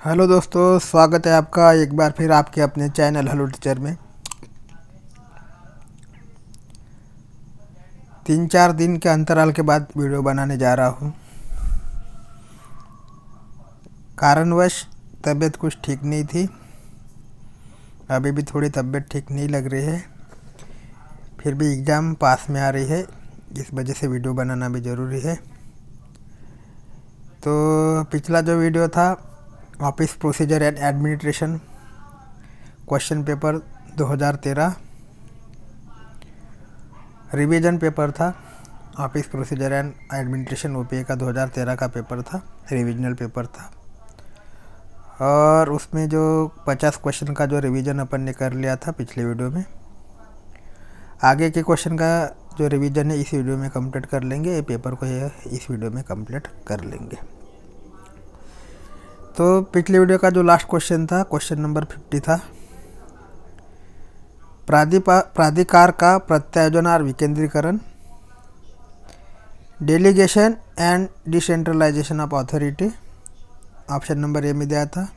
Hello दोस्तों, स्वागत है आपका एक बार फिर आपके अपने चैनल हेलो टीचर में। 3-4 दिन के अंतराल के बाद वीडियो बनाने जा रहा हूँ। कारणवश तबीयत कुछ ठीक नहीं थी, अभी भी थोड़ी तबीयत ठीक नहीं लग रही है। फिर भी एग्ज़ाम पास में आ रही है, इस वजह से वीडियो बनाना भी ज़रूरी है। तो पिछला जो वीडियो था office procedure and administration question paper 2013 revision paper था। Office procedure and administration OPA का 2013 का पेपर था, रिविजनल पेपर था। और उसमें जो 50 क्वेश्चन का जो रिवीजन अपन ने कर लिया था पिछले वीडियो में, आगे के क्वेश्चन का जो रिवीजन है इस वीडियो में कंप्लीट कर लेंगे। ये पेपर को इस वीडियो में कंप्लीट कर लेंगे। तो पिछले वीडियो का जो लास्ट क्वेश्चन था, क्वेश्चन नंबर 50 था। प्राधिकार का प्रत्यायोजन और विकेंद्रीकरण, delegation and decentralization of authority, option number A में दिया था।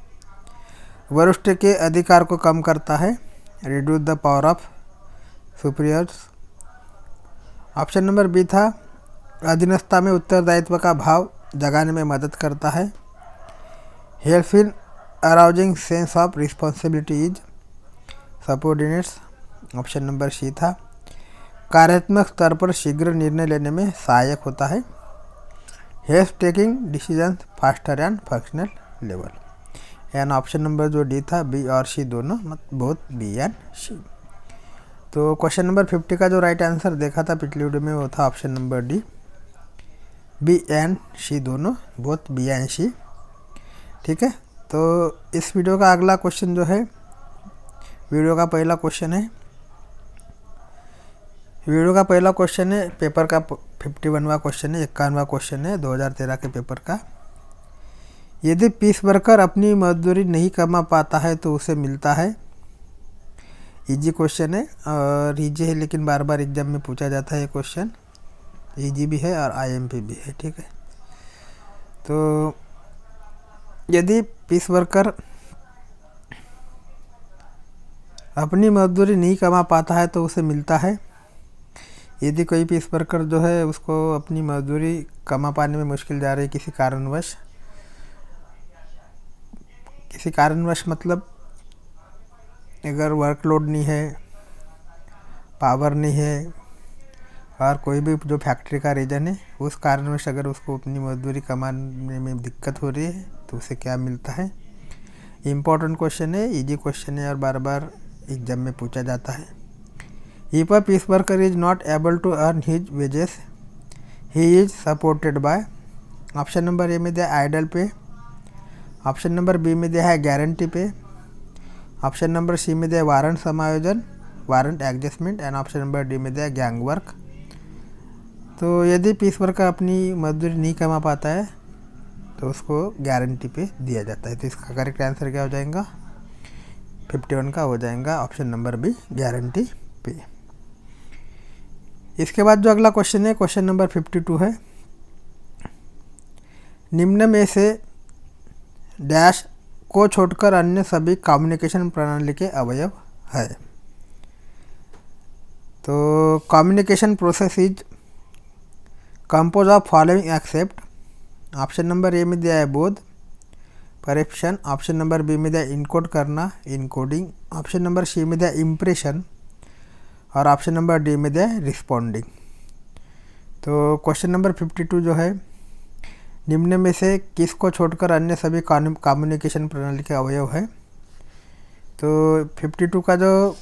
वरिष्ठ के अधिकार को कम करता है, reduce the power of superiors. Option number B था, अधीनस्थता में उत्तरदायित्व का भाव जगाने में मदद करता है, help in arousing sense of responsibility is subordinates. Option number C था, कार्यात्मक स्तर पर शीघ्र निर्णय लेने में सहायक होता है, help taking decision faster and functional level. And option number जो डी था, बी और सी दोनों, बोथ बी एंड सी। तो क्वेश्चन नंबर 50 का जो राइट आंसर देखा था पिछली वीडियो में, वो था option number D, B and C दोनों, बोथ बी एंड सी। ठीक है, तो इस वीडियो का अगला क्वेश्चन जो है, वीडियो का पहला क्वेश्चन है, पेपर का 51वां क्वेश्चन है, 51वां क्वेश्चन है 2013 के पेपर का। यदि पीस वर्कर अपनी मजदूरी नहीं कमा पाता है तो उसे मिलता है। इजी क्वेश्चन है, और इजी है लेकिन बार बार एग्जाम में पूछा जाता है ये क्वेश्चन, इजी भी है और आईएमपी भी है। ठीक है, तो यदि पीस वर्कर अपनी मजदूरी नहीं कमा पाता है तो उसे मिलता है। यदि कोई पीस वर्कर जो है उसको अपनी मजदूरी कमा पाने में मुश्किल जा रही है किसी कारणवश मतलब अगर वर्कलोड नहीं है, पावर नहीं है, और कोई भी जो फैक्ट्री का रीज़न है, उस कारणवश अगर उसको अपनी मजदूरी कमाने में दिक्कत हो रही है तो उसे क्या मिलता है। इम्पोर्टेंट क्वेश्चन है, इजी क्वेश्चन है और बार बार एग्जाम में पूछा जाता है। If a piece worker is not able to earn his wages, he is supported by, option number A में दिया आइडल पे, ऑप्शन नंबर बी में दिया है गारंटी पे, ऑप्शन नंबर सी में दिया वारंट समायोजन, warrant adjustment, and option number D में दिया गैंग वर्क। तो यदि पीस वर्कर अपनी मजदूरी नहीं कमा पाता है तो उसको गारंटी पे दिया जाता है। तो इसका करेक्ट आंसर क्या हो जाएगा, 51 का हो जाएगा ऑप्शन नंबर बी, गारंटी पे। इसके बाद जो अगला क्वेश्चन है, क्वेश्चन नंबर 52 है, निम्न में से डैश को छोड़कर अन्य सभी कम्युनिकेशन प्रणाली के अवयव है। तो communication process is compose of following except, option number A में दिया है बोध, परसेप्शन, ऑप्शन नंबर बी में दिया इनकोड करना, इनकोडिंग, ऑप्शन नंबर सी में दिया इम्प्रेशन, और ऑप्शन नंबर डी में दिया रिस्पॉन्डिंग। तो क्वेश्चन नंबर 52 जो है, निम्न में से किसको छोड़कर अन्य सभी कम्युनिकेशन प्रणाली के अवयव है। तो 52 का जो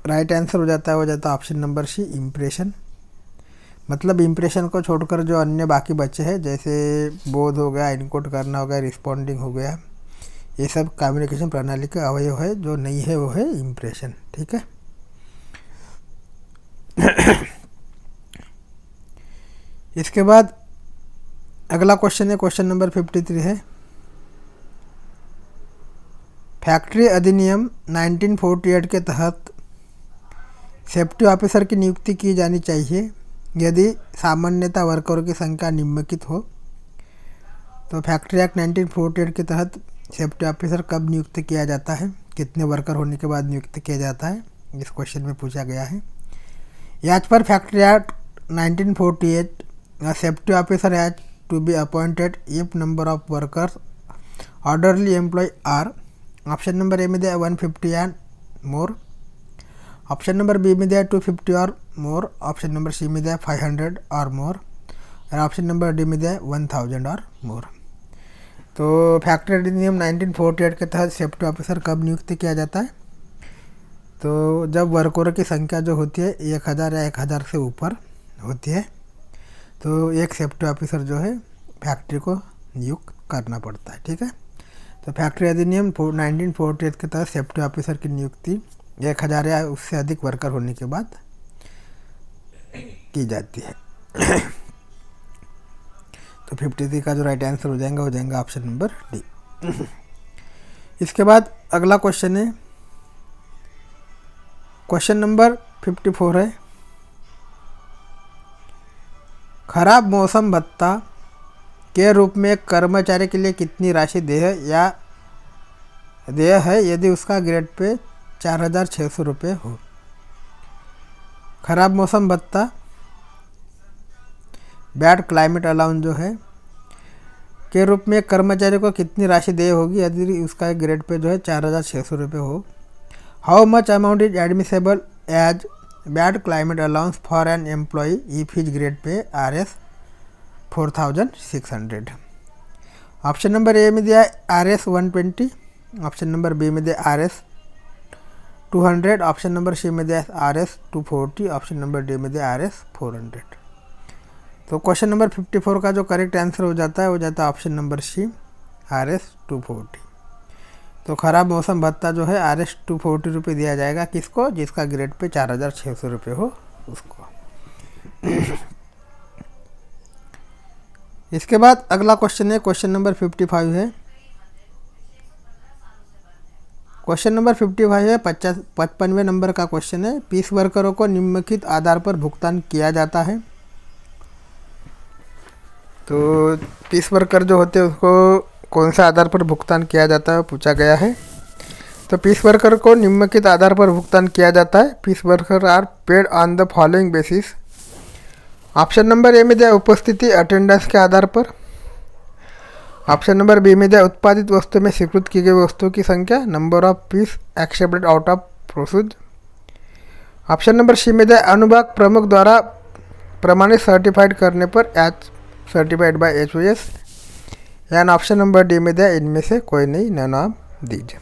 राइट आंसर हो जाता है ऑप्शन नंबर सी, इम्प्रेशन। मतलब इम्प्रेशन को छोड़कर जो अन्य बाकी बचे हैं, जैसे बोध हो गया, इनकोड करना हो गया, रिस्पॉन्डिंग हो गया, ये सब कम्युनिकेशन प्रणाली के अवयव है। जो नहीं है वो है इम्प्रेशन। ठीक है, इसके बाद अगला क्वेश्चन है, क्वेश्चन नंबर 53 है, फैक्ट्री अधिनियम 1948 के तहत सेफ्टी ऑफिसर की नियुक्ति की जानी चाहिए यदि सामान्यतः वर्करों की संख्या निम्नलिखित हो। तो फैक्ट्री एक्ट 1948 के तहत सेफ्टी ऑफिसर कब नियुक्त किया जाता है, कितने वर्कर होने के बाद नियुक्त किया जाता है, इस क्वेश्चन में पूछा गया है। As per factory act 1948 a safety officer has to be appointed if number of workers orderly employee are option number A मध्ये 150 and more, option number B मध्ये 250 और मोर, ऑप्शन नंबर सी मध्ये 500 और मोर, और ऑप्शन नंबर डी मध्ये 1000 और मोर। तो factory अधिनियम 1948 के तहत सेफ्टी ऑफिसर कब नियुक्त किया जाता है, तो जब वर्करों की संख्या जो होती है 1000 या 1000 से ऊपर होती है तो एक सेफ्टी ऑफिसर जो है फैक्ट्री को नियुक्त करना पड़ता है। ठीक है, तो फैक्ट्री अधिनियम 1948 के तहत सेफ्टी ऑफिसर की नियुक्ति 1000 या उससे अधिक वर्कर होने के बाद की जाती है। तो 53 का जो राइट आंसर हो जाएगा ऑप्शन नंबर डी। इसके बाद अगला क्वेश्चन है, क्वेश्चन नंबर 54 है, खराब मौसम भत्ता के रूप में कर्मचारी के लिए कितनी राशि देय है यदि उसका ग्रेड पे 4600 रुपये हो। खराब मौसम भत्ता बैड क्लाइमेट अलाउंस जो है के रूप में कर्मचारी को कितनी राशि देय होगी यदि उसका ग्रेड पे जो है 4600 रुपये हो। How much amount is admissible as bad climate allowance for an employee if his grade pay RS 4600। Option number A में दिया RS 120, ऑप्शन नंबर बी में दिया RS 200, ऑप्शन नंबर सी में दिया RS 240, ऑप्शन नंबर डी में दिया RS 400। तो question number 54 का जो करेक्ट आंसर हो जाता है ऑप्शन नंबर सी RS 240। तो खराब मौसम भत्ता जो है RS 240 रुपये दिया जाएगा किसको, जिसका ग्रेड पे 4600 रुपये हो उसको। इसके बाद अगला क्वेश्चन है, क्वेश्चन नंबर 55 है। क्वेश्चन नंबर 55 है, 55वें नंबर का क्वेश्चन है। पीस वर्करों को निम्नलिखित आधार पर भुगतान किया जाता है। तो पीस वर्कर जो होते हैं उसको कौन सा आधार पर भुगतान किया जाता है पूछा गया है। तो पीस वर्कर को निम्नलिखित आधार पर भुगतान किया जाता है। Piece worker are paid on the following basis. Option number A में दिया उपस्थिति अटेंडेंस के आधार पर, ऑप्शन नंबर बी में दिया उत्पादित वस्तु में स्वीकृत की गई वस्तुओं की संख्या, number of piece accepted out of process, option number C में दिया अनुभाग प्रमुख द्वारा प्रमाणित सर्टिफाइड करने पर as certified by HOS, and option number D में दिया इनमें से कोई नहीं, नन ऑफ दीज।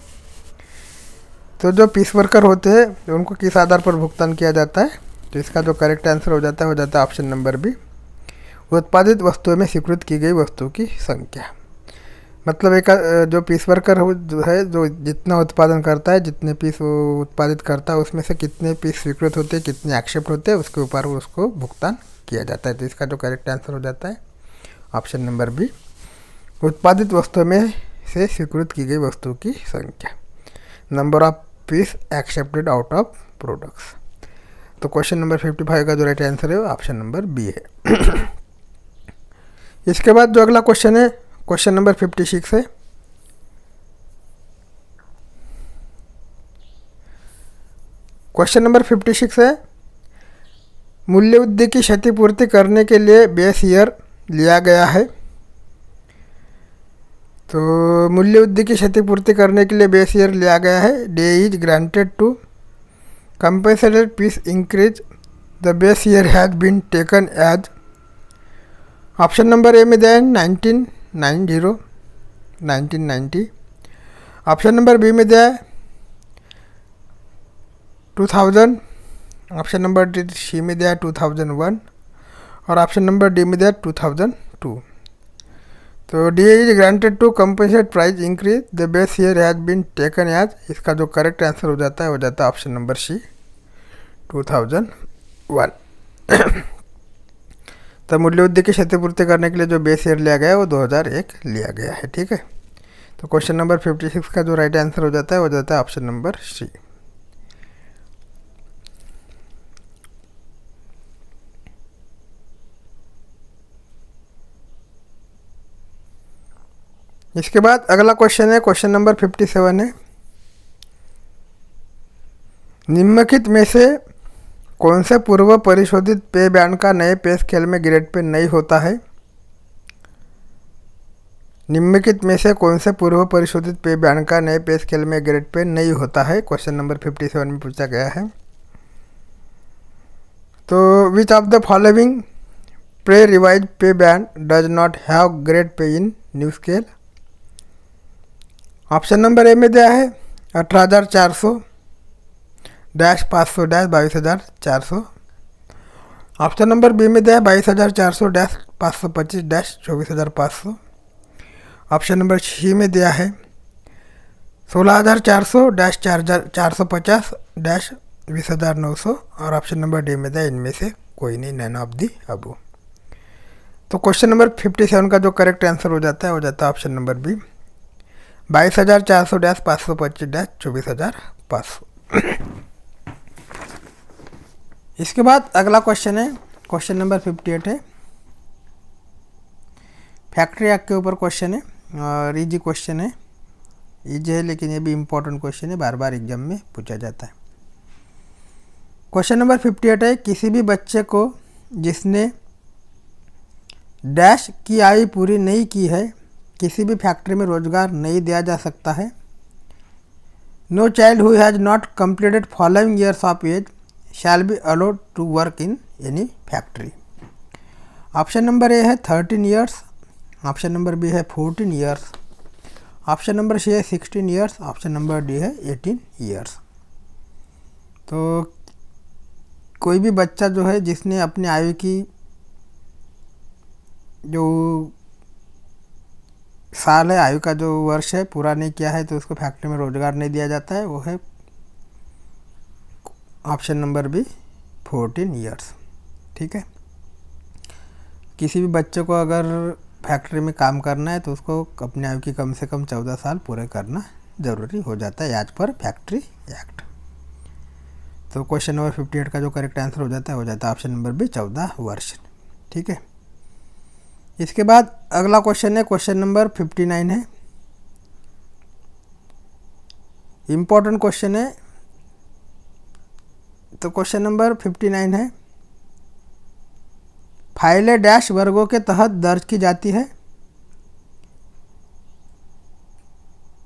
तो जो पीस वर्कर होते हैं उनको किस आधार पर भुगतान किया जाता है, तो इसका जो करेक्ट आंसर हो जाता है ऑप्शन नंबर बी, उत्पादित वस्तुओं में स्वीकृत की गई वस्तुओं की संख्या। मतलब एक जो पीस वर्कर जो है जो जितना उत्पादन करता है, जितने पीस वो उत्पादित करता है उसमें से कितने पीस स्वीकृत होते हैं, कितने एक्सेप्ट होते हैं, उसके ऊपर उसको भुगतान किया जाता है। तो इसका जो करेक्ट आंसर हो जाता है ऑप्शन नंबर बी, उत्पादित वस्तुओं में से स्वीकृत की गई वस्तुओं की संख्या, number of piece accepted out of products. तो क्वेश्चन नंबर 55 का जो राइट आंसर है वो ऑप्शन नंबर बी है। इसके बाद जो अगला क्वेश्चन है, क्वेश्चन नंबर 56 है। क्वेश्चन नंबर 56 है, मूल्य वृद्धि की क्षतिपूर्ति करने के लिए बेस ईयर लिया गया है। तो मूल्य वृद्धि की क्षतिपूर्ति करने के लिए बेस ईयर लिया गया है। Day is granted to compensated piece increase, the base year has been taken as. Option number A में दिया है 1990, ऑप्शन नंबर बी में दिया है 2000, ऑप्शन नंबर डी सी में दिया है 2001, और ऑप्शन नंबर डी में दिया 2002। तो D is granted to compensate price increase, the base year has been taken as. इसका जो करेक्ट आंसर हो जाता है ऑप्शन नंबर सी 2001। तो मूल्य वृद्धि की क्षतिपूर्ति करने के लिए जो बेस ईयर लिया गया है वो 2001 लिया गया है। ठीक है, तो क्वेश्चन नंबर 56 का जो राइट आंसर हो जाता है ऑप्शन नंबर सी। इसके बाद अगला क्वेश्चन है, क्वेश्चन नंबर 57 है, निम्नलिखित में से कौन से पूर्व परिशोधित पे बैंड का नए पे स्केल में ग्रेड पे नहीं होता है? निम्नलिखित में से कौन से पूर्व परिशोधित पे बैंड का नए पे स्केल में ग्रेड पे नहीं होता है? क्वेश्चन नंबर 57 में पूछा गया है। तो which of the following pre revise pay band does not have grade pay in new scale? Option number A में दिया है 18,400 dash 500 dash 22,400। Option number B में दिया है 22,400 dash 525 dash 24,500। Option number C में दिया है 16,400 डैश 450 डैश 20,900। और ऑप्शन नंबर डी में दिया इनमें से कोई नहीं, नैन ऑफ दी अबो। तो क्वेश्चन नंबर 57 का जो करेक्ट आंसर हो जाता है option number B 22,400 dash 525 dash 24,500। इसके बाद अगला क्वेश्चन है, क्वेश्चन नंबर 58 है, फैक्ट्री एक्ट के ऊपर क्वेश्चन है और इजी क्वेश्चन है, इजी है लेकिन ये भी इम्पोर्टेंट क्वेश्चन है, बार बार एग्जाम में पूछा जाता है। क्वेश्चन नंबर 58 है, किसी भी बच्चे को जिसने डैश की आयु पूरी नहीं की है किसी भी फैक्ट्री में रोजगार नहीं दिया जा सकता है। No child who has not completed following years of age shall be allowed to work in any factory. Option number A है 13 ईयर्स, ऑप्शन नंबर बी है 14 ईयर्स, ऑप्शन नंबर सी है 16 ईयर्स, ऑप्शन नंबर डी है 18 years. तो कोई भी बच्चा जो है जिसने अपनी आयु की जो साल है, आयु का जो वर्ष है पूरा नहीं किया है तो उसको फैक्ट्री में रोजगार नहीं दिया जाता है, वो है ऑप्शन नंबर बी 14 ईयर्स। ठीक है, किसी भी बच्चे को अगर फैक्ट्री में काम करना है तो उसको अपनी आयु की कम से कम 14 साल पूरे करना ज़रूरी हो जाता है एज पर फैक्ट्री एक्ट। तो क्वेश्चन नंबर 58 का जो करेक्ट आंसर हो जाता है ऑप्शन नंबर बी 14 वर्ष। ठीक है, इसके बाद अगला क्वेश्चन है, क्वेश्चन नंबर 59 है, इम्पोर्टेंट क्वेश्चन है। तो क्वेश्चन नंबर 59 है, फाइलें डैश वर्गों के तहत दर्ज की जाती है।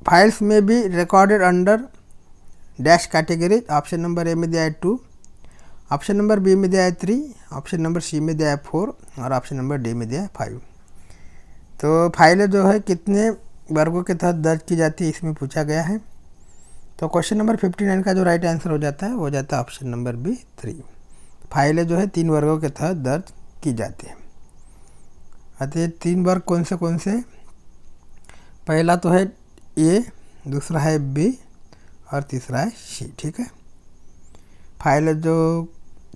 फाइल्स में be recorded under dash categories. Option number A में दिया है 2, ऑप्शन नंबर बी में दिया है 3, ऑप्शन नंबर सी में दिया है 4 और ऑप्शन नंबर डी में दिया है 5। तो फाइलें जो है कितने वर्गों के तहत दर्ज की जाती है इसमें पूछा गया है। तो क्वेश्चन नंबर 59 का जो राइट आंसर हो जाता है ऑप्शन नंबर बी 3। फाइलें जो है 3 वर्गों के तहत दर्ज की जाती है। अतः 3 वर्ग कौन से? पहला तो है ए, दूसरा है बी और तीसरा है सी। ठीक है, फाइलें जो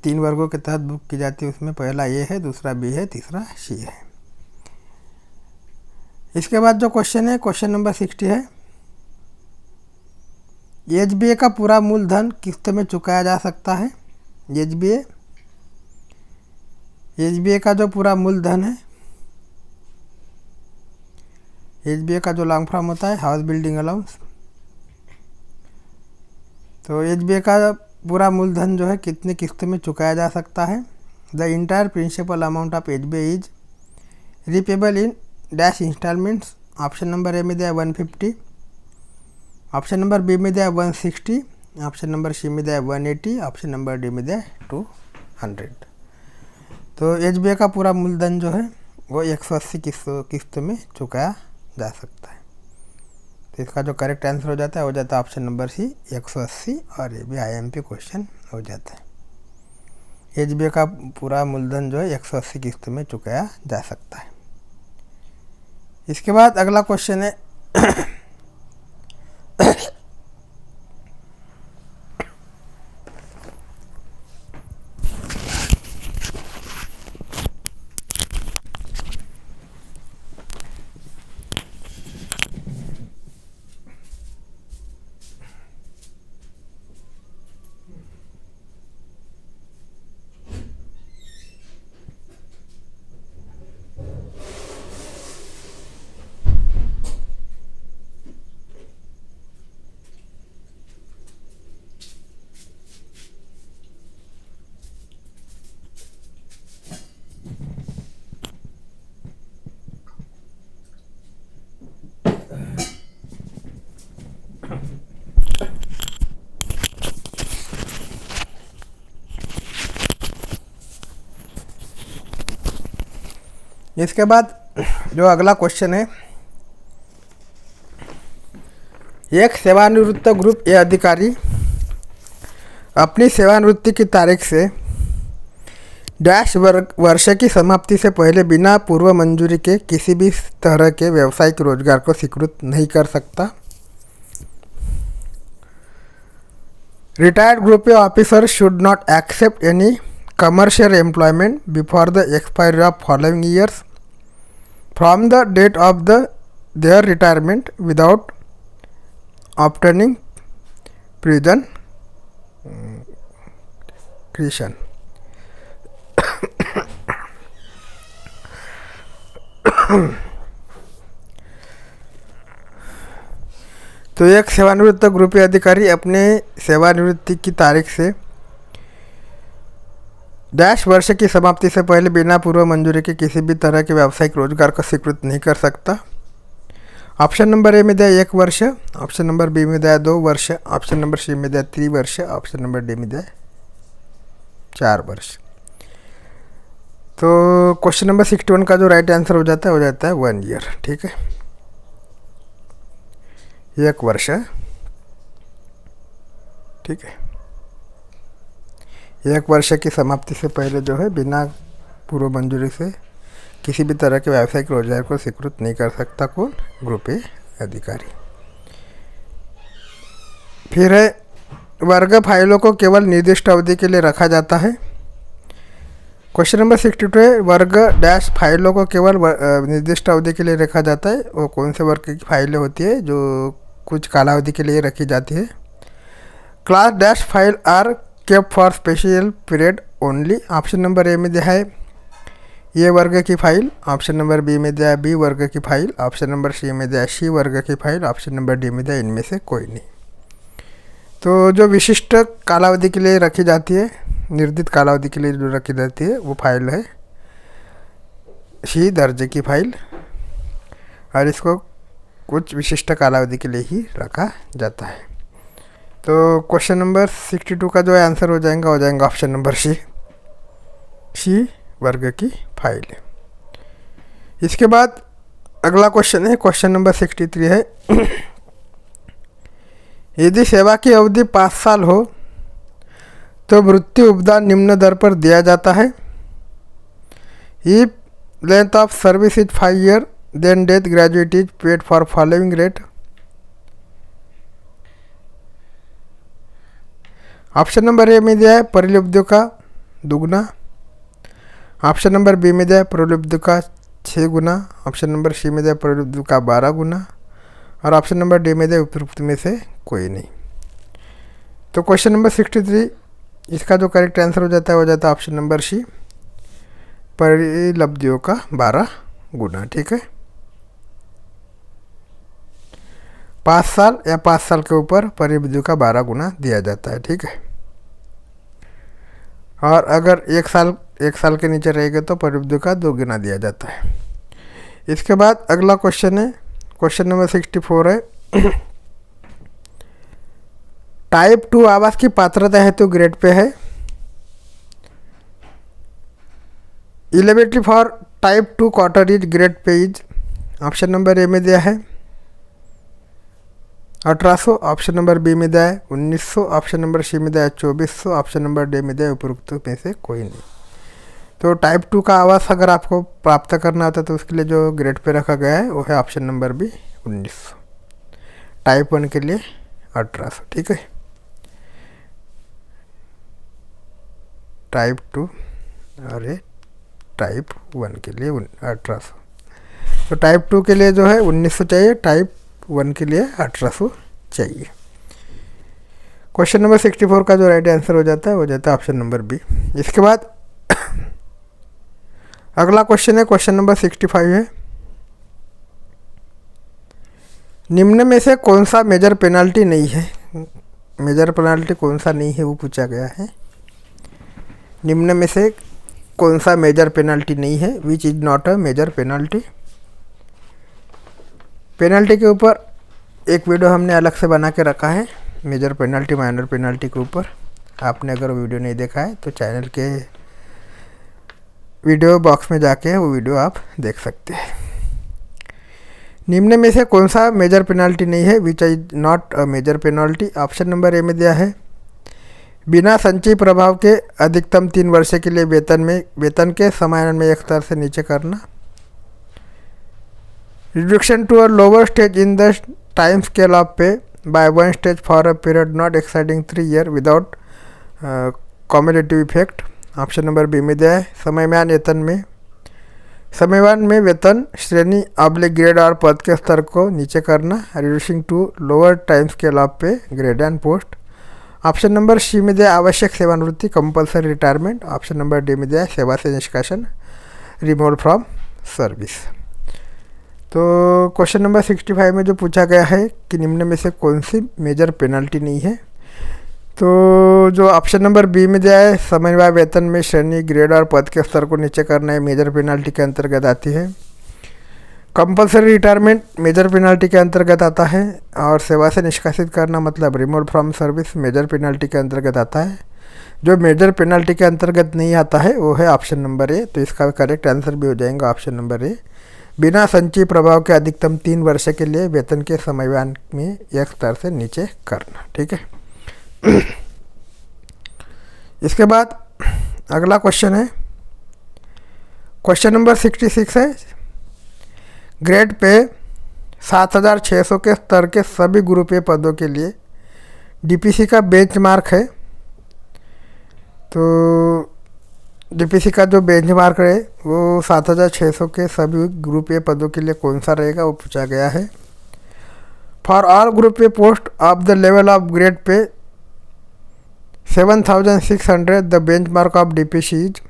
3 वर्गों के तहत बुक की जाती है उसमें पहला ए है, दूसरा बी है, तीसरा सी है। इसके बाद जो क्वेश्चन है, क्वेश्चन नंबर 60 है, एचबीए का पूरा मूलधन किस्त में चुकाया जा सकता है। एचबीए का जो पूरा मूलधन है, एचबीए का जो लॉन्ग फॉर्म होता है हाउस बिल्डिंग अलाउंस, तो एचबीए का पूरा मूलधन जो है कितने किस्त में चुकाया जा सकता है। The entire principal amount of HBA is repayable in dash instalments. Option number A में दिया 150, ऑप्शन नंबर बी में दिया 160, ऑप्शन नंबर सी में दिया 180, ऑप्शन नंबर डी में दिया 200। तो एचबीए का पूरा मूलधन जो है वो 180 किस्त में चुकाया जा सकता है। तो इसका जो करेक्ट आंसर हो जाता है ऑप्शन नंबर सी 180 और ये भी आईएमपी क्वेश्चन हो जाता है। एचबीए का पूरा मूलधन जो है 180 किस्त में चुकाया जा सकता है। इसके बाद अगला क्वेश्चन है इसके बाद जो अगला क्वेश्चन है, एक सेवानिवृत्त ग्रुप ए अधिकारी अपनी सेवानिवृत्ति की तारीख से डैश वर्ष की समाप्ति से पहले बिना पूर्व मंजूरी के किसी भी तरह के व्यावसायिक रोजगार को स्वीकृत नहीं कर सकता। Retired group A officer should not accept any commercial employment before the expiry of following years from the date of their retirement without obtaining prior क्रिशन। तो एक सेवानिवृत्त ग्रुप ए अधिकारी अपने सेवानिवृत्ति की तारीख से डैश वर्ष की समाप्ति से पहले बिना पूर्व मंजूरी के किसी भी तरह के व्यावसायिक रोजगार को स्वीकृत नहीं कर सकता। ऑप्शन नंबर ए में दिया 1 वर्ष, ऑप्शन नंबर बी में दिया 2 वर्ष, ऑप्शन नंबर सी में दिया 3 वर्ष, ऑप्शन नंबर डी में दिया 4 वर्ष। तो क्वेश्चन नंबर 61 का जो राइट आंसर हो जाता है 1 ईयर। ठीक है, 1 वर्ष। ठीक है, 1 वर्ष की समाप्ति से पहले जो है बिना पूर्व मंजूरी से किसी भी तरह के व्यावसायिक रोजगार को स्वीकृत नहीं कर सकता कौन? ग्रुप ए अधिकारी। फिर है वर्ग फाइलों को केवल निर्दिष्ट अवधि के लिए रखा जाता है। क्वेश्चन नंबर 62 है वर्ग डैश फाइलों को केवल निर्दिष्ट अवधि के लिए रखा जाता है। वो कौन से वर्ग की फाइलें होती है जो कुछ कालावधि के लिए रखी जाती है? Class dash file are kept for special period only. Option number A में दिया है ए वर्ग की फाइल, ऑप्शन नंबर बी में दिया है बी वर्ग की फाइल, ऑप्शन नंबर सी में दिया है सी वर्ग की फाइल, ऑप्शन नंबर डी में दिया है इनमें से कोई नहीं। तो जो विशिष्ट कालावधि के लिए रखी जाती है, निर्दिष्ट कालावधि के लिए जो रखी जाती है वो फाइल है सी दर्जे की फाइल, और इसको कुछ विशिष्ट कालावधि के लिए ही रखा जाता है। तो क्वेश्चन नंबर 62 का जो आंसर हो जाएगा ऑप्शन नंबर सी वर्ग की फाइल है। इसके बाद अगला क्वेश्चन है, क्वेश्चन नंबर 63 है यदि सेवा की अवधि 5 साल हो तो मृत्यु उपदान निम्न दर पर दिया जाता है। If length of service is 5 year then death gratuity is paid for following rate. Option number A में दिया है परिलब्धियों का दुगना, ऑप्शन नंबर बी में दिया है परिलब्धियों का 6 गुना, ऑप्शन नंबर सी में दिया है परिलब्धियों का 12 गुना, और ऑप्शन नंबर डी में दिया उपरोक्त में से कोई नहीं। तो क्वेश्चन नंबर 63 इसका जो करेक्ट आंसर हो जाता है ऑप्शन नंबर सी परिलब्धियों का 12 गुना। ठीक है, 5 साल या 5 साल के ऊपर परिलब्धियों का 12 गुना दिया जाता है। ठीक है, और अगर 1 साल के नीचे रहेगा तो परिलब्धियों का 2 गुना दिया जाता है। इसके बाद अगला क्वेश्चन है, क्वेश्चन नंबर 64 है टाइप 2 आवास की पात्रता हेतु ग्रेड पे है। Eligibility for type 2 quarter is grade pay is. Option number A में दिया है 1800, ऑप्शन नंबर बी में दिया है 1900, ऑप्शन नंबर सी में दिया है 2400, ऑप्शन नंबर डी में दिया है उपरोक्त में से कोई नहीं। तो टाइप 2 का आवास अगर आपको प्राप्त करना होता है तो उसके लिए जो ग्रेड पे रखा गया है वो है ऑप्शन नंबर बी 1900, टाइप 1 के लिए 1800। ठीक है, टाइप 2 और ये टाइप 1 के लिए 1800। तो टाइप 2 के लिए जो है 1900 चाहिए, टाइप 1 के लिए 1800 चाहिए। क्वेश्चन नंबर 64 का जो राइट आंसर हो जाता है ऑप्शन नंबर बी। इसके बाद अगला क्वेश्चन है, क्वेश्चन नंबर 65 है निम्न में से कौन सा मेजर पेनाल्टी नहीं है? मेजर पेनाल्टी कौन सा नहीं है वो पूछा गया है। निम्न में से कौन सा मेजर पेनाल्टी नहीं है? Which is not a major penalty. Penalty के ऊपर एक वीडियो हमने अलग से बना के रखा है, मेजर पेनाल्टी माइनर पेनाल्टी के ऊपर। आपने अगर वीडियो नहीं देखा है तो चैनल के वीडियो बॉक्स में जाके वो वीडियो आप देख सकते हैं। निम्न में से कौन सा मेजर पेनल्टी नहीं है, which is not a major penalty? Option number A में दिया है बिना संचयी प्रभाव के अधिकतम 3 वर्ष के लिए वेतन के समायोजन में एक स्तर से नीचे करना। Reduction to a lower stage in the time scale of pay by 1 stage for a period not exceeding 3 year without cumulative effect. Option number B में दिया है समयमान में वेतन श्रेणी ऑब्लिक ग्रेड और पद के स्तर को नीचे करना। Reducing to lower time scale of pay grade and post. Option number C में दिया आवश्यक सेवानिवृत्ति compulsory retirement. Option number D में दिया सेवा से निष्कासन रिमूवल फ्रॉम सर्विस। तो क्वेश्चन नंबर 65 में जो पूछा गया है कि निम्न में से कौन सी मेजर पेनल्टी नहीं है, तो जो ऑप्शन नंबर बी में दिया है समन्वय वेतन में श्रेणी ग्रेड और पद के स्तर को नीचे करना है मेजर पेनल्टी के अंतर्गत आती है। कंपल्सरी रिटायरमेंट मेजर पेनल्टी के अंतर्गत आता है और सेवा से निष्कासित करना मतलब removal from service major penalty के अंतर्गत आता है। जो मेजर पेनल्टी के अंतर्गत नहीं आता है वो है ऑप्शन नंबर ए। तो इसका करेक्ट आंसर भी हो जाएगा ऑप्शन नंबर ए, बिना संचयी प्रभाव के अधिकतम 3 वर्ष के लिए वेतन के समयमान में एक स्तर से नीचे करना। ठीक है। इसके बाद अगला क्वेश्चन है, क्वेश्चन नंबर 66 है ग्रेड पे 7600 के स्तर के सभी ग्रुप ए पदों के लिए डीपीसी का बेंचमार्क है। तो डीपीसी का जो बेंचमार्क है वो 7600 के सभी ग्रुप ए पदों के लिए कौन सा रहेगा वो पूछा गया है। For all group A post of the level of grade pay 7600 the benchmark of DPC is.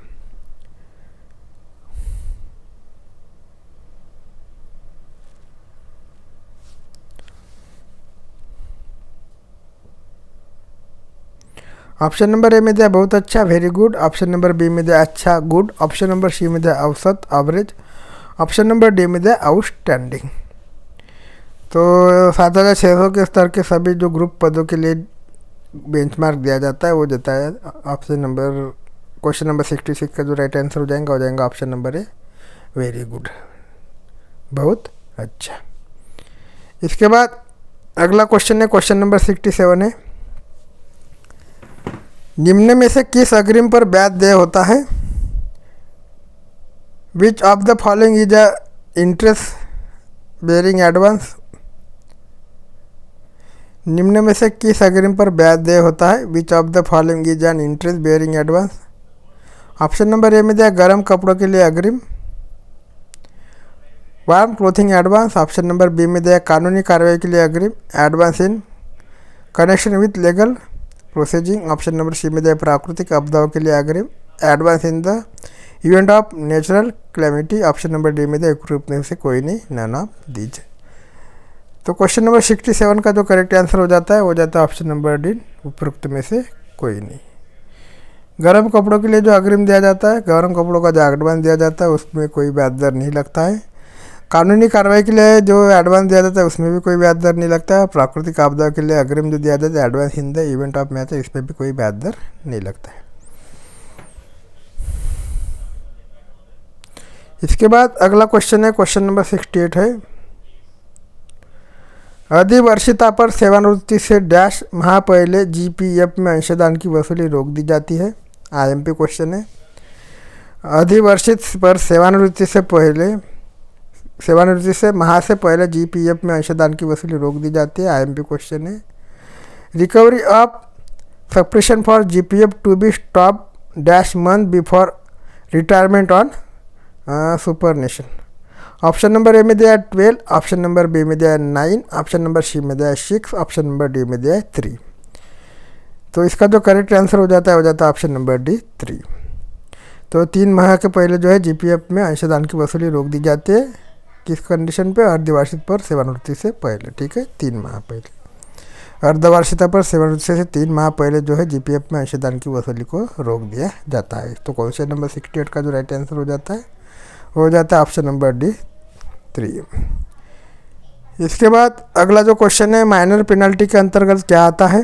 Option number A में दिया बहुत अच्छा very good. Option number B में दिया अच्छा गुड। ऑप्शन नंबर सी में दिया औसत एवरेज। ऑप्शन नंबर डी में दिया आउटस्टैंडिंग। तो 7600 के स्तर के सभी जो ग्रुप पदों के लिए बेंचमार्क दिया जाता है वो देता है ऑप्शन नंबर, क्वेश्चन नंबर 66 का जो राइट आंसर हो जाएगा option number a very good, बहुत अच्छा। इसके बाद अगला क्वेश्चन है क्वेश्चन नंबर 67 है निम्न में से किस अग्रिम पर ब्याज देय होता है? Which of the following is a interest bearing advance. निम्न में से किस अग्रिम पर ब्याज देय होता है? Which of the following is an interest bearing advance. Option number A में दिया गर्म कपड़ों के लिए अग्रिम warm clothing advance. Option number B में दिया कानूनी कार्रवाई के लिए अग्रिम advance in connection with legal proceeding. Option number C में दिया प्राकृतिक आपदाओं के लिए अग्रिम advance in the event of natural calamity. Option number D में दिया उपरोक्त में से कोई नहीं, नन ऑफ दीज। तो क्वेश्चन नंबर 67 का जो करेक्ट आंसर हो जाता है ऑप्शन नंबर डी उपरोक्त में से कोई नहीं। गर्म कपड़ों के लिए जो अग्रिम दिया जाता है, गर्म कपड़ों का जो एडवांस दिया जाता है उसमें कोई ब्याज दर नहीं लगता है। कानूनी कार्रवाई के लिए जो एडवांस दिया जाता है उसमें भी कोई ब्याज दर नहीं लगता है। प्राकृतिक आपदा के लिए अग्रिम जो दिया जाता है advance in the event of match है, इसमें भी कोई ब्याज दर नहीं लगता है। इसके बाद अगला क्वेश्चन है क्वेश्चन नंबर 68 है अधिवर्षिता पर सेवानिवृत्ति से डैश माह पहले जीपीएफ में अंशदान की वसूली रोक दी जाती है। आईएमपी क्वेश्चन है अधिवर्षित पर सेवानिवृत्ति से माह से पहले जीपीएफ में अंशदान की वसूली रोक दी जाती है। आईएमपी क्वेश्चन है recovery of subscription for GPF to be stop dash month before retirement on superannuation. Option number A में दिया 12, ऑप्शन नंबर बी में दिया 9, ऑप्शन नंबर सी में दिया 6, ऑप्शन नंबर डी में दिया 3। तो इसका जो करेक्ट आंसर हो जाता है ऑप्शन नंबर डी 3। तो 3 माह के पहले जो है जीपीएफ में अंशदान की वसूली रोक दी जाती है। किस कंडीशन पे? अर्धवार्षिक पर सेवानिवृत्ति से पहले। ठीक है, 3 माह पहले अर्धवार्षिकता पर सेवानिवृत्ति से 3 माह पहले जो है जीपीएफ में अंशदान की वसूली को रोक दिया जाता है। तो क्वेश्चन नंबर 68 का जो राइट आंसर हो जाता है ऑप्शन नंबर डी 3। इसके बाद अगला जो क्वेश्चन है माइनर पेनल्टी के अंतर्गत क्या आता है?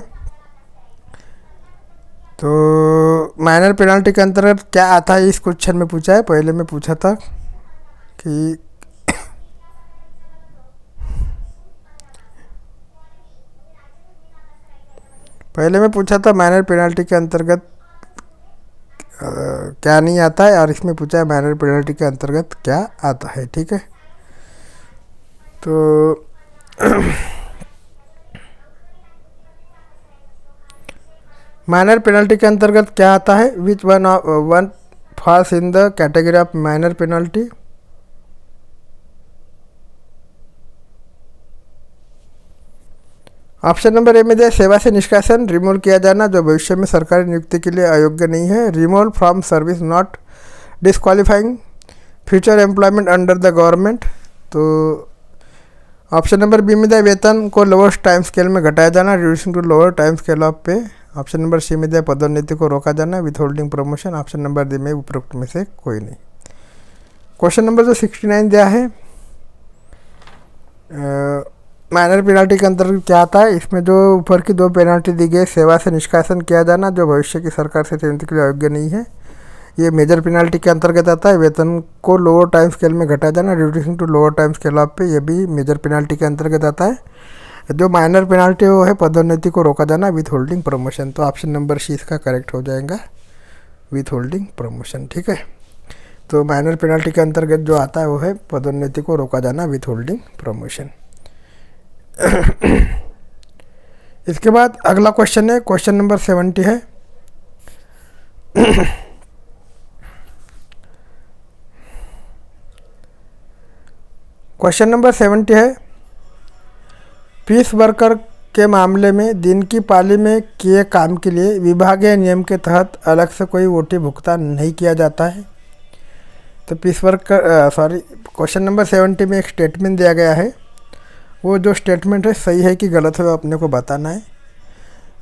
तो माइनर पेनल्टी के अंतर्गत क्या आता है इस क्वेश्चन में पूछा है। पहले मैं पूछा था कि माइनर पेनल्टी के अंतर्गत क्या नहीं आता है, और इसमें पूछा है माइनर पेनल्टी के अंतर्गत क्या आता है। ठीक है, तो माइनर पेनल्टी के अंतर्गत क्या आता है। Which one falls in the category of minor penalty. Option number A में दिया सेवा से निष्कासन, रिमूव किया जाना जो भविष्य में सरकारी नियुक्ति के लिए अयोग्य नहीं है। Removal from service not disqualifying future employment under the government. तो ऑप्शन नंबर बी में दिया वेतन को लोअर टाइम स्केल में घटाया जाना, reducing to lower time scale of pay. Option number C में दिया पदोन्नति को रोका जाना, withholding promotion. Option number D में उपरोक्त में से कोई नहीं। क्वेश्चन नंबर जो 69 दिया है, माइनर पेनल्टी के अंतर्गत क्या आता है। इसमें जो ऊपर की दो पेनल्टी दी गई, सेवा से निष्कासन किया जाना जो भविष्य की सरकार से नियुक्ति के लिए अयोग्य नहीं है, ये मेजर पेनल्टी के अंतर्गत आता है। वेतन को लोअर टाइम स्केल में घटाया जाना, reducing to lower time scale of pay, ये भी मेजर पेनल्टी के अंतर्गत आता है। जो माइनर पेनल्टी वो है पदोन्नति को रोका जाना, विथ होल्डिंग प्रमोशन। तो ऑप्शन नंबर सी इसका करेक्ट हो जाएगा, विथ होल्डिंग प्रमोशन। ठीक है, तो माइनर पेनल्टी के अंतर्गत जो आता है वो है पदोन्नति को रोका जाना, विथ होल्डिंग प्रमोशन। इसके बाद अगला क्वेश्चन है, क्वेश्चन नंबर 70 है। क्वेश्चन नंबर 70 है, पीस वर्कर के मामले में दिन की पाली में किए काम के लिए विभागीय नियम के तहत अलग से कोई ओटी भुगतान नहीं किया जाता है। तो पीस वर्कर क्वेश्चन नंबर 70 में एक स्टेटमेंट दिया गया है, वो जो स्टेटमेंट है सही है कि गलत है वो अपने को बताना है।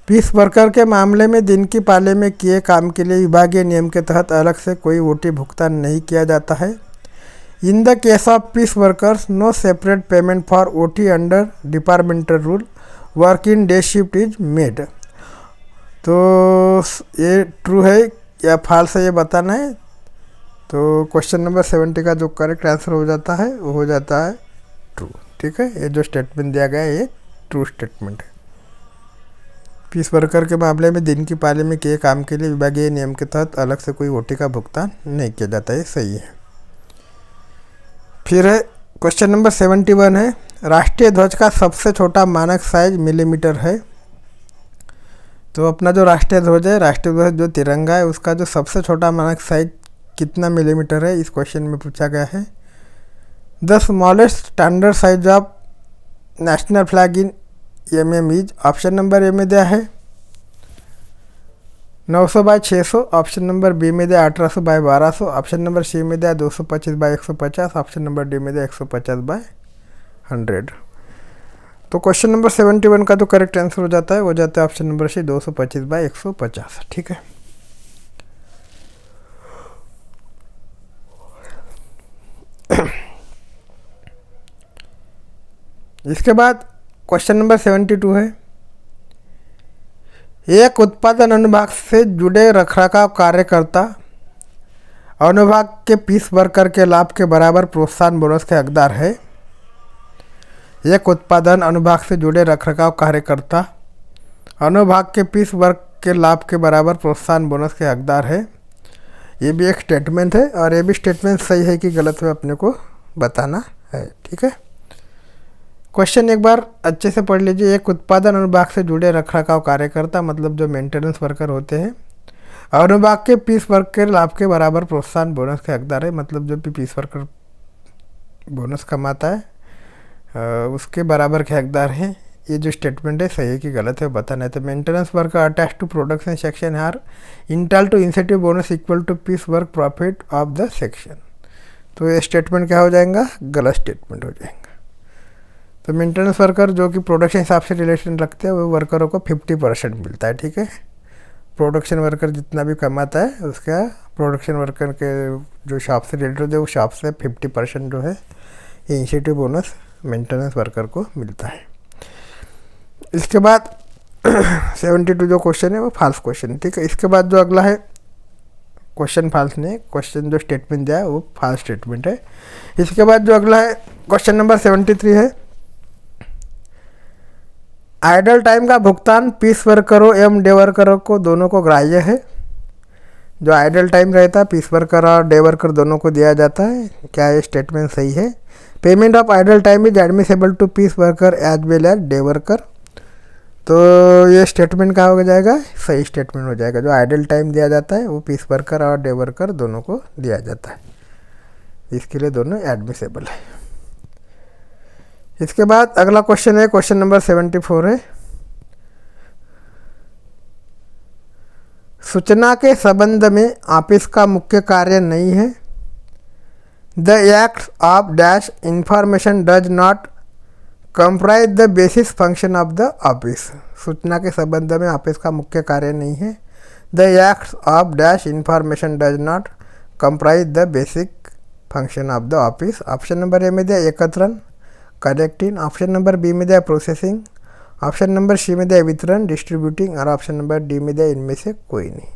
पीस वर्कर के मामले में दिन की पाले में किए काम के लिए विभागीय नियम के तहत अलग से कोई ओटी भुगतान नहीं किया जाता है। In the case of piece workers no separate payment for OT under departmental rule, work in day shift is made. तो ये ट्रू है या फॉल्स है ये बताना है। तो क्वेश्चन नंबर 70 का जो करेक्ट आंसर हो जाता है वो हो जाता है ट्रू। ठीक है, ये जो स्टेटमेंट दिया गया है ये ट्रू स्टेटमेंट है। पीस वर्कर के मामले में दिन की पाली में किए काम के लिए विभागीय नियम के तहत अलग से कोई ओटी का भुगतान नहीं किया जाता है, सही है। फिर है क्वेश्चन नंबर 71 है, राष्ट्रीय ध्वज का सबसे छोटा मानक साइज मिलीमीटर है। तो अपना जो राष्ट्रीय ध्वज है, राष्ट्रीय ध्वज जो तिरंगा है, उसका जो सबसे छोटा मानक साइज कितना मिलीमीटर है इस क्वेश्चन में पूछा गया है। The smallest standard size of national flag in mm is. Option number A में दिया है 900 बाई 600, ऑप्शन नंबर बी में दिया 1800 बाई 1200, ऑप्शन नंबर सी में दिया 225 बाई 150, ऑप्शन नंबर डी में दिया 150 बाई 100। तो क्वेश्चन नंबर 71 का जो करेक्ट आंसर हो जाता है वो जाता है ऑप्शन नंबर सी 225 बाई 150। ठीक है, इसके बाद क्वेश्चन नंबर 72 है, एक उत्पादन अनुभाग से जुड़े रखरखाव कार्यकर्ता अनुभाग के पीस वर्कर के लाभ के बराबर प्रोत्साहन बोनस के हकदार है। एक उत्पादन अनुभाग से जुड़े रखरखाव कार्यकर्ता अनुभाग के पीस वर्क के लाभ के बराबर प्रोत्साहन बोनस के हकदार है। ये भी एक स्टेटमेंट है और ये भी स्टेटमेंट सही है कि गलत है अपने को बताना है। ठीक है, क्वेश्चन एक बार अच्छे से पढ़ लीजिए। एक उत्पादन अनुभाग से जुड़े रखरखाव कार्यकर्ता मतलब जो मेंटेनेंस वर्कर होते हैं, अनुभाग के पीस वर्क के लाभ के बराबर प्रोत्साहन बोनस के हकदार है, मतलब जो भी पीस वर्कर बोनस कमाता है उसके बराबर के हकदार हैं। ये जो स्टेटमेंट है सही है कि गलत है बताना है। तो maintenance worker attach to production section are entitled to incentive bonus equal to piece work profit of the section. तो ये स्टेटमेंट क्या हो जाएगा, गलत स्टेटमेंट हो जाएगा। तो मेंटेनेंस वर्कर जो कि प्रोडक्शन हिसाब से रिलेशन रखते हैं वो वर्करों को 50% मिलता है। ठीक है, प्रोडक्शन वर्कर जितना भी कमाता है उसका प्रोडक्शन वर्कर के जो शॉप से रिलेटेड होते हैं वो शॉप से 50% जो है ये इंसेंटिव बोनस मेंटेनेंस वर्कर को मिलता है। इसके बाद 72 जो क्वेश्चन है वो फॉल्स क्वेश्चन है, ठीक है। इसके बाद जो अगला है क्वेश्चन फॉल्स नहीं, क्वेश्चन जो स्टेटमेंट दिया है वो फॉल्स स्टेटमेंट है। इसके बाद जो अगला है क्वेश्चन नंबर 73 है, आइडल टाइम का भुगतान पीस वर्करों एवं डे वर्करों को दोनों को ग्राह्य है। जो आइडल टाइम रहता है पीस वर्कर और डे वर्कर दोनों को दिया जाता है। क्या ये स्टेटमेंट सही है? Payment of idle time is admissible to piece worker as well as day worker. तो ये स्टेटमेंट क्या हो जाएगा? सही स्टेटमेंट हो जाएगा। जो आइडल टाइम दिया जाता है वो पीस वर्कर और डे वर्कर दोनों को दिया जाता है, इसके लिए दोनों एडमिसेबल है। इसके बाद अगला क्वेश्चन है क्वेश्चन नंबर 74 है, सूचना के संबंध में ऑफिस का मुख्य कार्य नहीं है। The act of dash information does not comprise the basis function of the office. सूचना के संबंध में ऑफिस का मुख्य कार्य नहीं है। The act of dash information does not comprise the basic function of the office. Option number A में दिया एकत्रण कलेक्टिंग, ऑप्शन नंबर बी में दिया प्रोसेसिंग, ऑप्शन नंबर सी में दिया वितरण डिस्ट्रीब्यूटिंग और ऑप्शन नंबर डी में दिया इनमें से कोई नहीं।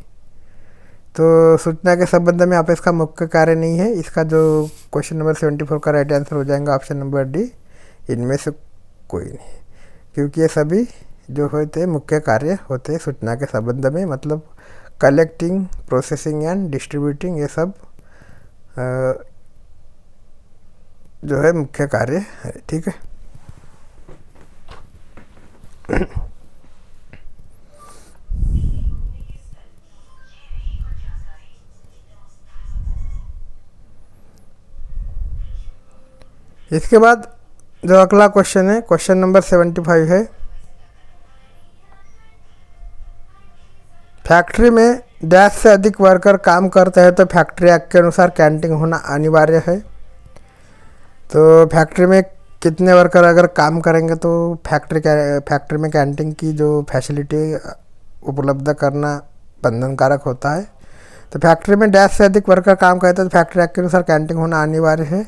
तो सूचना के संबंध में ऑफिस का मुख्य कार्य नहीं है। इसका जो क्वेश्चन नंबर 74 का राइट आंसर हो जाएगा ऑप्शन नंबर डी, इनमें से कोई नहीं, क्योंकि ये सभी जो होते हैं मुख्य कार्य होते हैं सूचना के संबंध में, मतलब कलेक्टिंग, प्रोसेसिंग एंड डिस्ट्रीब्यूटिंग, ये सब जो है मुख्य कार्य है, ठीक है। इसके बाद जो अगला क्वेश्चन है क्वेश्चन नंबर 75 है, फैक्ट्री में डैश से अधिक वर्कर काम करते हैं तो फैक्ट्री एक्ट के अनुसार कैंटीन होना अनिवार्य है। तो फैक्ट्री में कितने वर्कर अगर काम करेंगे तो फैक्ट्री में कैंटीन की जो फैसिलिटी उपलब्ध करना बंधनकारक होता है। तो फैक्ट्री में डैश से अधिक वर्कर काम करते हैं तो फैक्ट्री एक्ट के अनुसार कैंटीन होना अनिवार्य है।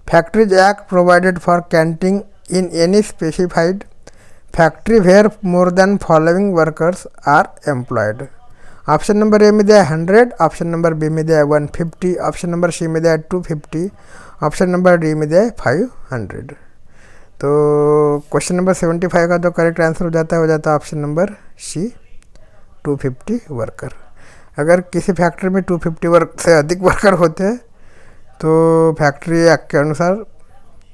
Factories act provided for canteen in any specified factory where more than following workers are employed. Option number A में दिया 100, ऑप्शन नंबर बी में दिया 150, ऑप्शन नंबर सी में दिया 250, ऑप्शन नंबर डी में दिया 500। तो क्वेश्चन नंबर 75 का जो करेक्ट आंसर हो जाता है ऑप्शन नंबर सी 250 वर्कर। अगर किसी फैक्ट्री में 250 से अधिक वर्कर होते हैं तो फैक्ट्री एक्ट के अनुसार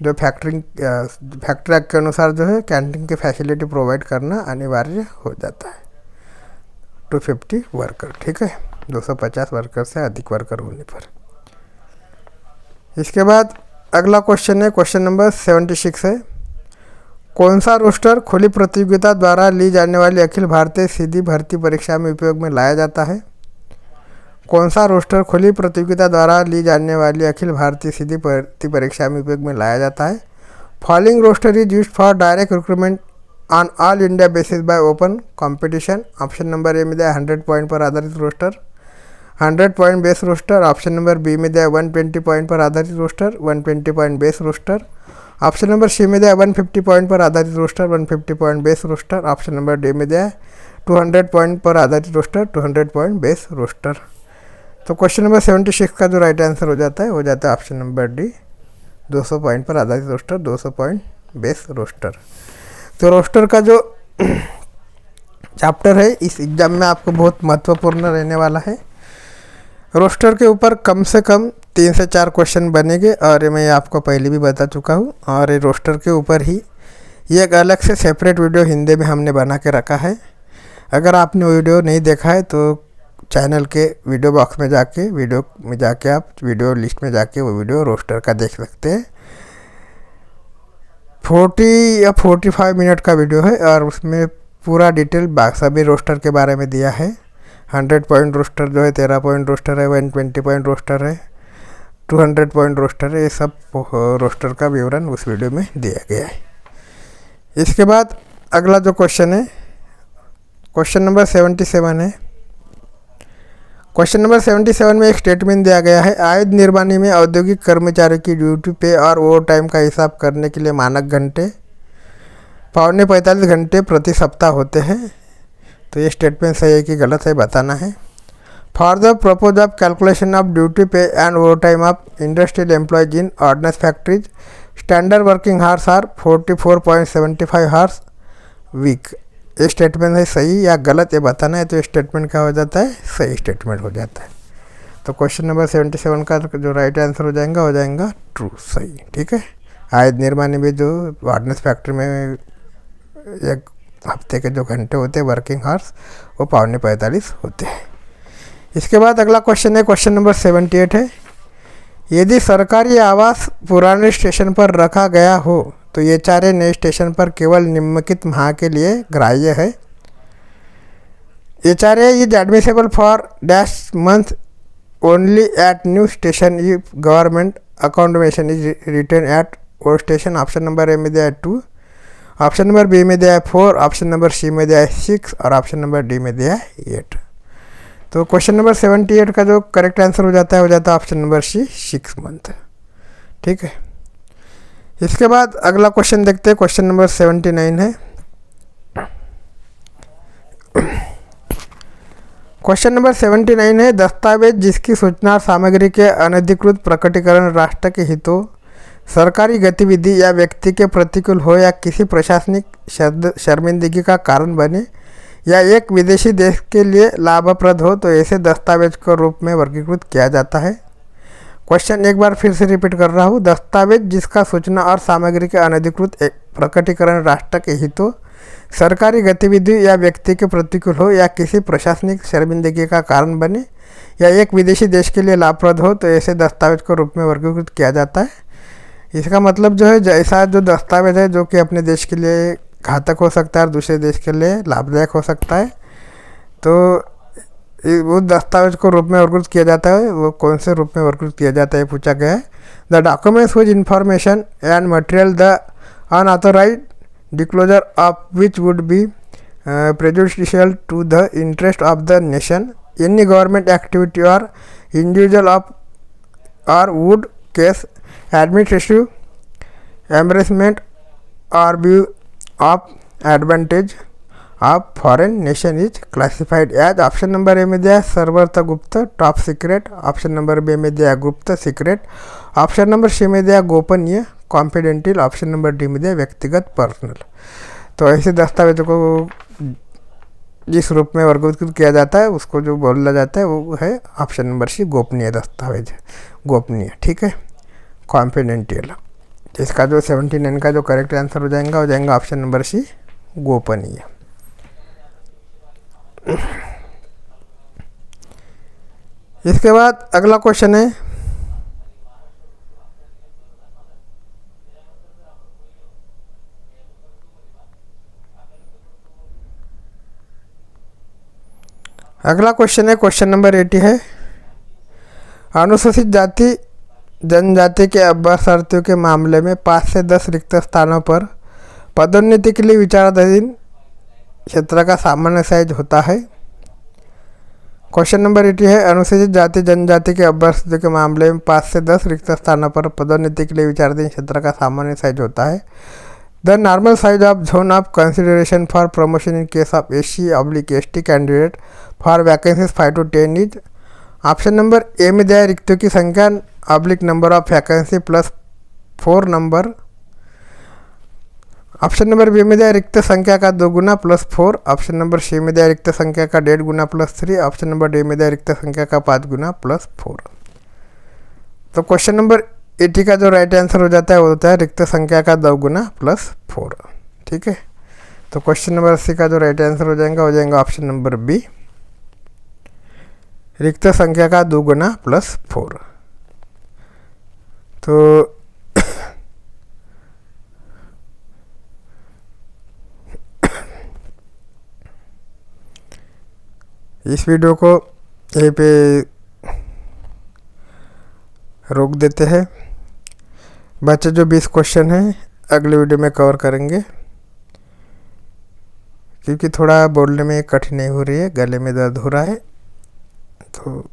जो फैक्ट्री एक्ट के अनुसार जो है कैंटीन की फैसिलिटी प्रोवाइड करना अनिवार्य हो जाता है 250 वर्कर, ठीक है, 250 वर्कर से अधिक वर्कर होने पर। इसके बाद अगला क्वेश्चन है क्वेश्चन नंबर 76 है, कौन सा रोस्टर खुली प्रतियोगिता द्वारा ली जाने वाली अखिल भारतीय सीधी भर्ती परीक्षा में उपयोग में लाया जाता है। कौन सा रोस्टर खुली प्रतियोगिता द्वारा ली जाने वाली अखिल भारतीय सीधी भर्ती परीक्षा में उपयोग में लाया जाता है। Following roster is used for direct recruitment on all India basis by open competition. Option number A में दिया 100 पॉइंट पर आधारित roster, 100 point base roster. Option number B में दिया 120 पॉइंट पर आधारित roster, 120 point base roster. Option number C में दिया 150 पॉइंट पर आधारित roster, 150 point base roster. Option number D में दिया 200 पॉइंट पर आधारित रोस्टर, 200 पॉइंट बेस रोस्टर। तो क्वेश्चन नंबर 76 का जो राइट आंसर हो जाता है ऑप्शन नंबर डी 200 पॉइंट पर आधारित रोस्टर, 200 पॉइंट बेस रोस्टर। तो रोस्टर का जो चैप्टर है इस एग्जाम में आपको बहुत महत्वपूर्ण रहने वाला है। रोस्टर के ऊपर कम से कम 3 से 4 क्वेश्चन बनेंगे और ये मैं आपको पहले भी बता चुका हूँ। और ये रोस्टर के ऊपर ही ये एक अलग से सेपरेट वीडियो हिंदी में हमने बना के रखा है। अगर आपने वीडियो नहीं देखा है तो चैनल के वीडियो बॉक्स में जाके आप वीडियो लिस्ट में जाके वो वीडियो रोस्टर का देख सकते हैं। 40 या 45 मिनट का वीडियो है और उसमें पूरा डिटेल सभी रोस्टर के बारे में दिया है। 100 पॉइंट रोस्टर जो है, 13 पॉइंट रोस्टर है, 120 पॉइंट रोस्टर है, 200 पॉइंट रोस्टर है, ये सब रोस्टर का विवरण उस वीडियो में दिया गया है। इसके बाद अगला जो क्वेश्चन है क्वेश्चन नंबर 77 है। क्वेश्चन नंबर 77 में एक स्टेटमेंट दिया गया है, आयुध निर्माणी में औद्योगिक कर्मचारियों की ड्यूटी पे और ओवर टाइम का हिसाब करने के लिए मानक घंटे पौने 45 घंटे प्रति सप्ताह होते हैं। तो ये स्टेटमेंट सही है कि गलत है बताना है। For the purpose of calculation of duty pay and overtime of industrial employees in ordnance factories standard working hours are 44.75 hours week. ये स्टेटमेंट है सही या गलत ये बताना है। तो ये स्टेटमेंट क्या हो जाता है, सही स्टेटमेंट हो जाता है। तो क्वेश्चन नंबर 77 का जो राइट आंसर हो जाएगा ट्रू, सही। ठीक है। आयद निर्माणी में जो ऑर्डिनेंस फैक्ट्री में एक हफ्ते के जो घंटे होते हैं वर्किंग हार्स वो 45 होते हैं। इसके बाद अगला क्वेश्चन है, क्वेश्चन नंबर 78 है। यदि सरकारी आवास पुराने स्टेशन पर रखा गया हो तो ये चारे नए स्टेशन पर केवल निम्नलिखित माह के लिए ग्राह्य है। ये charge is admissible for dash month only at new station if government accommodation is retained at old station. Option number A में दिया है 2, ऑप्शन नंबर बी में दिया है 4, ऑप्शन नंबर सी में दिया है 6 और ऑप्शन नंबर डी में दिया है 8। तो क्वेश्चन नंबर 78 का जो करेक्ट आंसर हो जाता है ऑप्शन नंबर सी 6 मंथ। ठीक है। इसके बाद अगला क्वेश्चन देखते हैं, क्वेश्चन नंबर 79 है। क्वेश्चन नंबर 79 है, दस्तावेज जिसकी सूचना और सामग्री के अनधिकृत प्रकटीकरण राष्ट्र के हितों, सरकारी गतिविधि या व्यक्ति के प्रतिकूल हो या किसी प्रशासनिक शर्मिंदगी का कारण बने या एक विदेशी देश के लिए लाभप्रद हो तो ऐसे दस्तावेज के रूप में वर्गीकृत किया जाता है। क्वेश्चन एक बार फिर से रिपीट कर रहा हूँ। दस्तावेज जिसका सूचना और सामग्री के अनधिकृत प्रकटीकरण राष्ट्र के हितों, सरकारी गतिविधि या व्यक्ति के प्रतिकूल हो या किसी प्रशासनिक शर्मिंदगी का कारण बने या एक विदेशी देश के लिए लाभप्रद हो तो ऐसे दस्तावेज के रूप में वर्गीकृत किया जाता है। इसका मतलब जो है, ऐसा जो दस्तावेज है जो कि अपने देश के लिए घातक हो सकता है और दूसरे देश के लिए लाभदायक हो सकता है, तो वो दस्तावेज को रूप में वर्गीकृत किया जाता है। वो कौन से रूप में वर्गीकृत किया जाता है पूछा गया है। The documents which information and material the unauthorised disclosure of which would be prejudicial to the interest of the nation, any government activity or individual of or would case administrative embarrassment or view of advantage of foreign nation is classified as। Option number A में दिया सर्वत्र गुप्त top secret, option number B में दिया गुप्त secret, option number C में दिया गोपनीय कॉन्फिडेंशियल, ऑप्शन नंबर डी में दिया व्यक्तिगत पर्सनल। तो ऐसे दस्तावेजों को जिस रूप में वर्गीकृत किया जाता है उसको जो बोला जाता है वो है ऑप्शन नंबर सी गोपनीय दस्तावेज, गोपनीय। ठीक है, कॉन्फिडेंशियल। इसका जो 79 का जो करेक्ट आंसर हो जाएगा ऑप्शन नंबर सी गोपनीय। इसके बाद अगला क्वेश्चन है, क्वेश्चन नंबर 80 है। अनुसूचित जाति जनजाति के अभ्यर्थियों के मामले में 5 से 10 रिक्त स्थानों पर पदोन्नति के लिए विचाराधीन क्षेत्र का सामान्य साइज होता है। क्वेश्चन नंबर 80 है, अनुसूचित जाति जनजाति के अभ्यर्थियों के मामले में 5 से 10 रिक्त स्थानों पर पदोन्नति के लिए विचाराधीन क्षेत्र का सामान्य साइज होता है। The normal size of zone of consideration for promotion in case of SC/ST candidate for vacancies 5 to 10 is. Option number A में दिया रिक्तियों की संख्या number of vacancy plus 4 number, option number B में दिया रिक्त संख्या का 2 गुना प्लस 4, ऑप्शन नंबर सी में दिया रिक्त संख्या का 1.5 गुना प्लस 3, ऑप्शन नंबर डी में दिया रिक्त संख्या का 5 गुना प्लस 4। तो क्वेश्चन नंबर 80 का जो राइट आंसर हो जाता है वो होता है रिक्त संख्या का 2 गुना प्लस 4। ठीक है। तो क्वेश्चन नंबर 80 का जो राइट आंसर हो जाएगा ऑप्शन नंबर बी, रिक्त संख्या का 2 गुना प्लस 4। तो इस वीडियो को यहीं पे रोक देते हैं। बच्चे जो 20 क्वेश्चन हैं अगले वीडियो में कवर करेंगे, क्योंकि थोड़ा बोलने में कठिनाई हो रही है, गले में दर्द हो रहा है। तो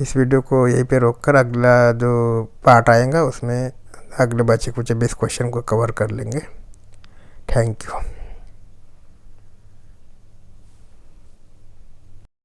इस वीडियो को यहीं पे रोक कर अगला जो पार्ट आएगा उसमें अगले बचे कुछ 20 क्वेश्चन को कवर कर लेंगे। Thank you.